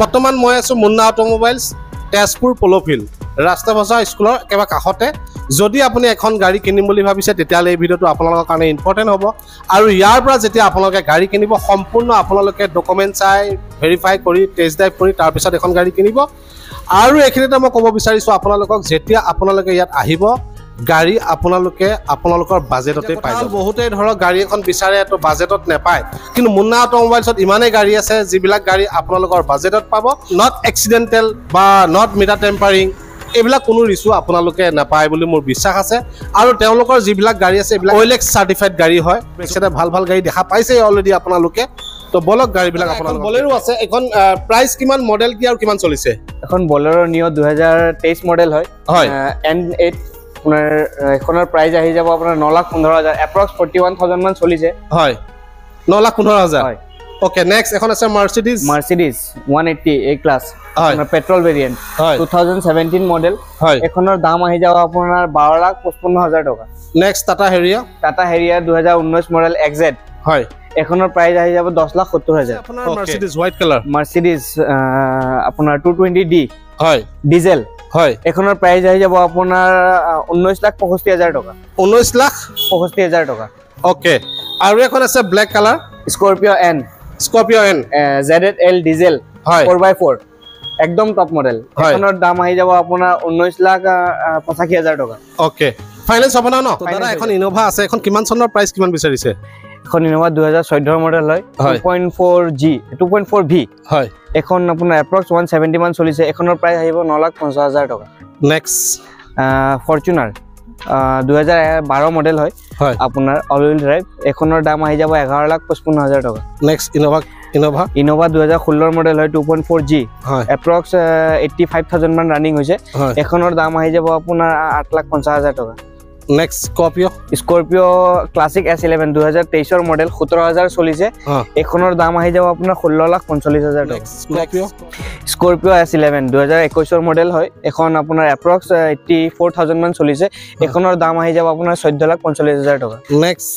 বৰ্তমান মই আছো মুন্না অটোমোবাইলছ তেজপুৰ পল'ফিল্ড ৰাস্তা বজা স্কুলৰ একেবাৰে কাষতে যদি আপুনি এখন গাড়ী কিনিম বুলি ভাবিছে তেতিয়ালে এই ভিডিওটো আপোনালোকৰ কাৰণে ইম্পৰ্টেন্ট হ'ব আৰু ইয়াৰ পৰা যেতিয়া আপোনালোকে গাড়ী কিনিব সম্পূৰ্ণ আপোনালোকে ডকুমেন্ট চাই ভেৰিফাই কৰি টেষ্ট ড্ৰাইভ কৰি তাৰ পিছত এখন গাড়ী কিনিব আৰু এখিনিতে মই ক'ব বিচাৰিছো আপোনালোকক যেতিয়া আপোনালোকে ইয়াত আহিব গাড়ী আপোনালোকৰ বাজেটতে পাই যাব বহুতে ধৰক গাড়ী এখন বিচাৰে তো বাজেটত নেপায় কিন্তু মুন্না অটোমোবাইলছত ইমানে গাড়ী আছে যিবিলাক গাড়ী আপোনালোকৰ বাজেটত পাব নট এক্সিডেন্টাল বা নট মিটাৰ টেম্পাৰিং এইবিলাক কোনো ৰিস্ক আপোনালোকে নাপায় বুলি মোৰ বিশ্বাস আছে আৰু তেওঁলোকৰ যিবিলাক গাড়ী আছে এইবিলাক OLX সাৰ্টিফাইড গাড়ী হয় বেছিতে ভাল ভাল গাড়ী দেখা পাইছে অলৰেডি আপোনালোকে তো বলক গাড়ীবিলাক আপোনালোকৰ বলেৰো আছে এখন প্ৰাইস কিমান মডেল কি আৰু কিমান চলিছে এখন বলেৰো নিও 2023 মডেল হয় N8 আপোনাৰ এখনৰ প্ৰাইস আহি যাব আপোনাৰ 9,15,000 এপ্ৰক্স 41,000 মান চলিছে হয় 9,15,000 হয় ওকে নেক্সট এখন আছে মাৰ্সিডিজ 180 A ক্লাস আপোনাৰ পেট্ৰল ভেৰিয়েন্ট 2017 মডেল এখনৰ দাম আহি যাব আপোনাৰ 12,55,000 টকা নেক্সট টাটা হেৰিয়া 2019 মডেল XZ হয় এখনৰ প্ৰাইস আহি যাব 10,70,000 আপোনাৰ মাৰ্সিডিজ হোৱাইট কালাৰ মাৰ্সিডিজ আপোনাৰ 220D হয় ডিজেল হয় এখনৰ প্ৰাইস আহি যাব আপোনাৰ 19,65,000 টকা 19,65,000 টকা ওকে আৰু এখন আছে black colour Scorpio N ZL diesel 4x4 একদম টপ মডেল এখনৰ দাম আহি যাব আপোনাৰ 19,85,000 টকা ওকে ফাইনান্স হ'ব না ন দাদা এখন ইনোভা আছে এখন কিমান চনৰ প্ৰাইস কিমান বিচাৰিছে এখন ইনোভা 2014 মডেল হয় 2.4V হয় এখন আপোনাৰ এপ্ৰক্স 170 মান চলিছে এখনৰ প্ৰাইস আহিব 9,50,000 টকা নেক্সট ফৰচুনাৰ 2012 মডেল হয় আপোনাৰ অল হুইল ড্ৰাইভ এখনৰ দাম আহি যাব 11,55,000 টকা নেক্সট ইনোভা 2016 মডেল হয় 2.4G এপ্ৰক্স 85,000 মান ৰানিং হৈছে এখনৰ দাম আহি যাব আপোনাৰ 8,50,000 টকা নেক্সট স্কৰপিও ক্লাছিক S11 2023 ৰ মডেল 17,000 চলিছে এখনৰ দাম আহি যাব আপোনাৰ 16,45,000 টকা স্কৰপিও S11 2021 ৰ মডেল হয় এখন আপোনাৰ এপ্ৰক্স 84,000 মান চলিছে এখনৰ দাম আহি যাব আপোনাৰ 14,45,000 টকা নেক্সট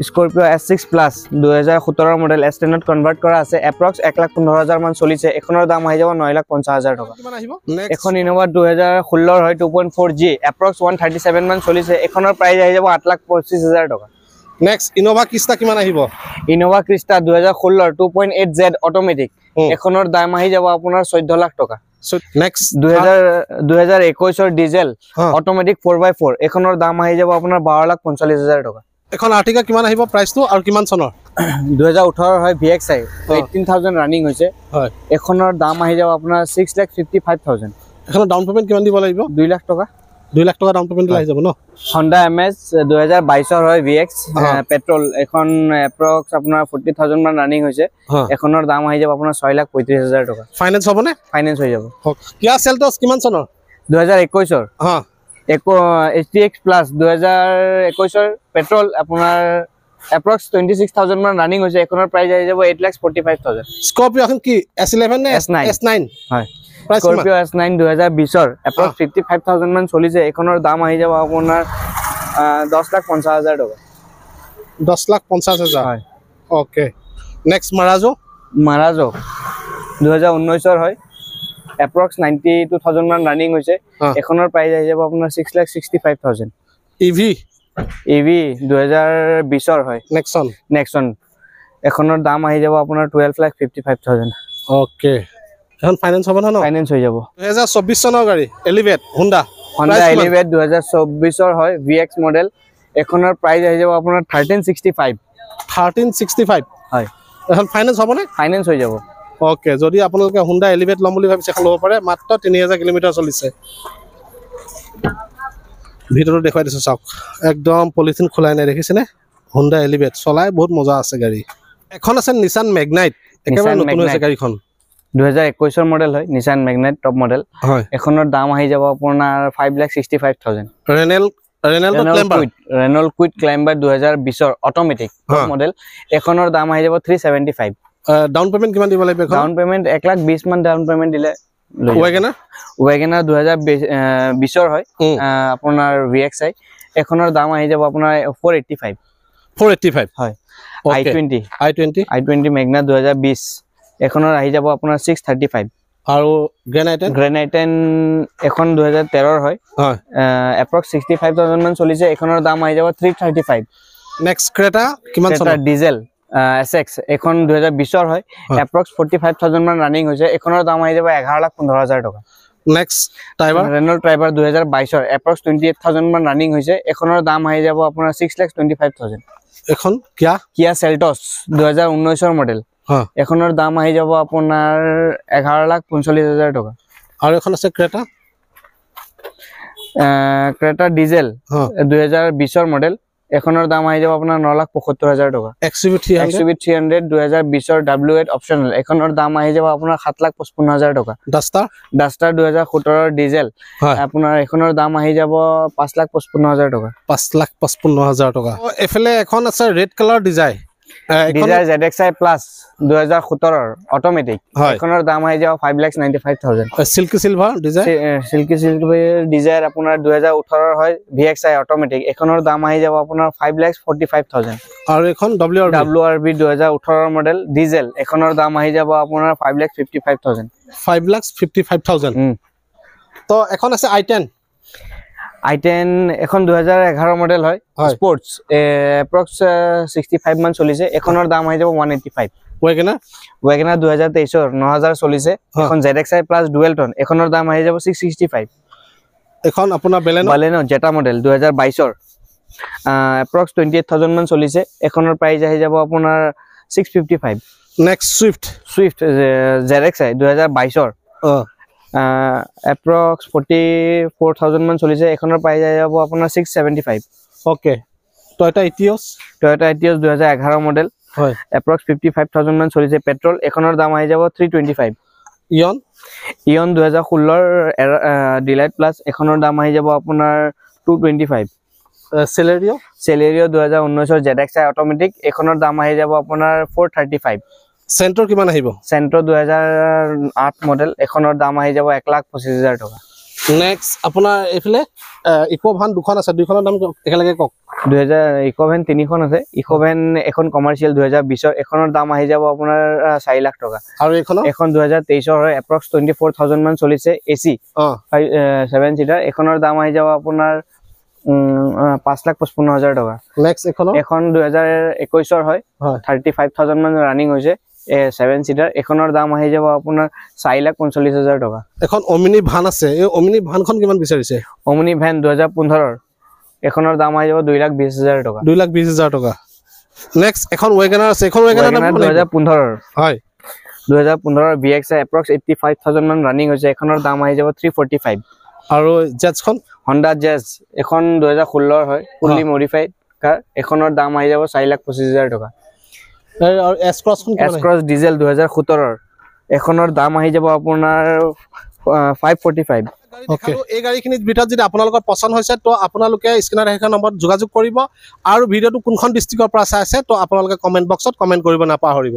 স্কৰপিও S6 প্লাস 2017 ৰ মডেল S10 ত কনভাৰ্ট কৰা আছে এপ্ৰক্স 1,15,000 মান চলিছে এখনৰ দাম আহি যাব 9,50,000 টকা এখন ইনোভা 2016 ৰ হয় 2.4G এপ্ৰক্স 137 মান এখনৰ প্ৰাইস আহি যাব 8,25,000 টকা নেক্সট ইনোভা ক্ৰিষ্টা কিমান আহিব ইনোভা ক্ৰিষ্টা 2016 2.8Z অটোমেটিক এখনৰ দাম আহি যাব আপোনাৰ 14 লাখ টকা নেক্সট 2021 ৰ ডিজেল অটোমেটিক 4x4 এখনৰ দাম আহি যাব আপোনাৰ 12,45,000 টকা এখন আৰ্টিকা কিমান আহিব প্ৰাইসটো আৰু কিমান চনৰ 2018 হয় VXI 18,000 ৰানিং হৈছে হয় এখনৰ দাম আহি যাব আপোনাৰ 6,55,000 এখনৰ ডাউন পেমেন্ট কিমান দিব লাগিব 2 লাখ টকা 2 লাখ টকা ডাউন পেমেন্ট আহি যাব ন Honda MS 2022 ৰ হয় VX পেট্ৰল এখন এপ্ৰক্স আপোনাৰ 40,000 মান ৰানিং হৈছে এখনৰ দাম আহি যাব আপোনাৰ 6,35,000 টকা ফাইনান্স হ'ব নে ফাইনান্স হৈ যাব কিয়া সেলটস কিমান চনৰ 2021 ৰ HTX প্লাস 2021 ৰ পেট্ৰল আপোনাৰ এপ্ৰক্স 26,000 মান ৰানিং হৈছে এখনৰ প্ৰাইস আহি যাব 8,45,000 স্কৰপিও এখন কি S11 নে S9 হয় স্কৰপিও S9 2020 ৰ এপ্ৰক্স 55,000 মান চলিছে এখনৰ দাম আহি যাব আপোনাৰ 10,50,000 টকা 10,50,000 হয় ওকে নেক্সট মাৰাজো 2019 ৰ হয় এপ্ৰক্স 92,000 মান ৰানিং হৈছে এখনৰ প্ৰাইস আহি যাব আপোনাৰ 6,65,000 EV 2020 ৰ হয় নেক্সন এখনৰ দাম আহি যাব আপোনাৰ 12,55,000 ওকে এখন ফাইনান্স হ'ব না ফাইনান্স হৈ যাব 2024 চনৰ গাড়ী এলিভেট Honda এলিভেট 2024 ৰ হয় VX মডেল এখনৰ প্ৰাইস আহি যাব আপোনাৰ 1365 হয় এখন ফাইনান্স হ'ব নে ফাইনান্স হৈ যাব ওকে যদি আপোনালোকে Honda এলিভেট লম বুলি ভাবিছে লব পাৰে মাত্ৰ 3,000 কিলোমিটাৰ চলিছে ভিতৰত দেখাই দিছো চাওক একদম পলিথিন খোলাই নাই দেখিছেনে Honda এলিভেট চলাই বহুত মজা আছে গাড়ী এখন আছে Nissan Magnite একেবাৰে নতুন আছে গাড়ীখন 2021 ৰ মডেল হয় Nissan Magnite টপ মডেল হয় এখনৰ দাম আহি যাব আপোনাৰ 5,65,000 Renault Kwid Climber 2020 ৰ অটোমেটিক টপ মডেল এখনৰ দাম আহি যাব 375 ডাউন পেমেন্ট কিমান দিব লাগিব ডাউন পেমেন্ট 1,20,000 মান ডাউন পেমেন্ট দিলে Wagoner 2020 ৰ হয় আপোনাৰ VXI এখনৰ দাম আহি যাব আপোনাৰ 485 485 হয় i20 Magna 2020 এখনৰ আহি যাব আপোনাৰ 635 আৰু গ্ৰেন আইটেন এখন 2013 হয় হয় এপ্ৰক্স 65000 মান চলিছে এখনৰ দাম আহি যাব 335 নেক্সট ক্ৰেটা কিমান চনৰ ডিজেল SX এখন 2020 হয় এপ্ৰক্স 45000 মান ৰানিং হৈছে এখনৰ দাম আহি যাব 11,15,000 টকা next driver Renault driver 2022 approx 28000 মান ৰানিং হৈছে এখনৰ দাম আহি যাব আপোনাৰ 6,25,000 এখন কিয়া চেল্টছ 2019 মডেল এখনৰ দাম আহি যাব আপোনাৰ 11,45,000 টকা আৰু এখন আছে ক্ৰেটা ডিজেল 2020 মডেল এখনৰ দাম আহি যাব আপোনাৰ 9,75,000 টকা XUV 300 2020 W8 অপচনেল এখনৰ দাম আহি যাব আপোনাৰ 7,55,000 টকা ডাষ্টাৰ 2017 ডিজেল আপোনাৰ এখনৰ দাম আহি যাব 5,55,000 টকা 5,55,000 টকা এফালে এখন আছে red colour Dzire ZXi plus 2017 automatic এখনৰ দাম আহি যাব 5,95,000 সিল্কি সিলভাৰ ডিজাইৰ আপোনাৰ 2018 হয় VXi অটোমেটিক এখনৰ দাম আহি যাব আপোনাৰ 5,45,000 আৰু এখন WRV 2018 মডেল ডিজেল এখনৰ দাম আহি যাব আপোনাৰ 5,55,000 5,55,000 তো এখন আছে i10 এখন 2011 মডেল হয় স্পোর্টস এপ্রক্স 65 মান চলিছে এখনৰ দাম আহি যাব 185 ওয়াগনাৰ 2023 9000 চলিছে এখন ZXi প্লাস ডুয়েল টোন এখনৰ দাম আহি যাব 665 এখন আপোনাৰ বালেনো জেটা মডেল 2022 এপ্ৰক্স 28000 মান চলিছে এখনৰ প্ৰাইস আহি যাব আপোনাৰ 655 নেক্সট সুইফট ZXi 2022 এপ্ৰক্স 44,000 মান চলিছে এখনৰ প্ৰাইস আহি যাব আপোনাৰ 675 ওকে টয়োটা ইটিওস 2011 মডেল হয় এপ্ৰক্স 55,000 মান চলিছে পেট্ৰোল এখনৰ দাম আহি যাব 325 ইয়ন 2016 ডিলাইট প্লাস এখনৰ দাম আহি যাব আপোনাৰ 225 সেলেৰিও 2019 ZXi অটোমেটিক এখনৰ দাম আহি যাব আপোনাৰ 435 সেন্টৰ কিমান আহিব সেন্টৰ 2008 মডেল এখনৰ দাম আহি যাব 1,25,000 টকা নেক্সট আপোনাৰ এফালে ইকোভান দুখন আছে দুখনৰ দাম একেলগে কক 2000 ইকোভান তিনিখন আছে ইকোভান এখন কমাৰ্শিয়াল 2020 এখনৰ দাম আহি যাব আপোনাৰ 4 লাখ টকা আৰু এখন 2023 হয় এপ্ৰক্স 24,000 মান চলিছে AC 7 সিটাৰ এখনৰ দাম আহি যাব আপোনাৰ 5,55,000 টকা নেক্সট এখন 2021 হয় 35,000 মান ৰানিং হৈছে 7 সিটাৰ এখনৰ দাম আহি যাব আপোনাৰ 4,45,000 টকা এখন ওমিনি ভান আছে এই ওমিনি ভানখন কিমান বিচাৰিছে ওমিনি ভ্যান 2015 এখনৰ দাম আহি যাব 2,20,000 টকা 2,20,000 টকা নেক্সট এখন ওয়েগনাৰ আছে এখন ওয়েগনাৰ 2015 হয় 2015 VXi এপ্ৰক্স 85,000 মান ৰানিং হৈছে এখনৰ দাম আহি যাব 345 আৰু জেজখন Honda Jazz এখন 2016 হয় ফুলি মডিফাইড কাৰ এখনৰ দাম আহি যাব 4,25,000 টকা আৰু S-Cross ডিজেল 2017 এখনৰ দাম আহি যাব আপোনাৰ 545 ওকে এই গাড়ীখিনিত ভিতৰত যদি আপোনালোকৰ পছন্দ হৈছে তো আপোনালোকে স্ক্ৰিনত দেখা নম্বৰত যোগাযোগ কৰিব আৰু ভিডিঅ'টো কোনখন ডিস্ট্ৰিক্টৰ পৰা চাই আছে তো আপোনালোকে কমেন্ট বক্সত কমেন্ট কৰিব নাপাহৰিব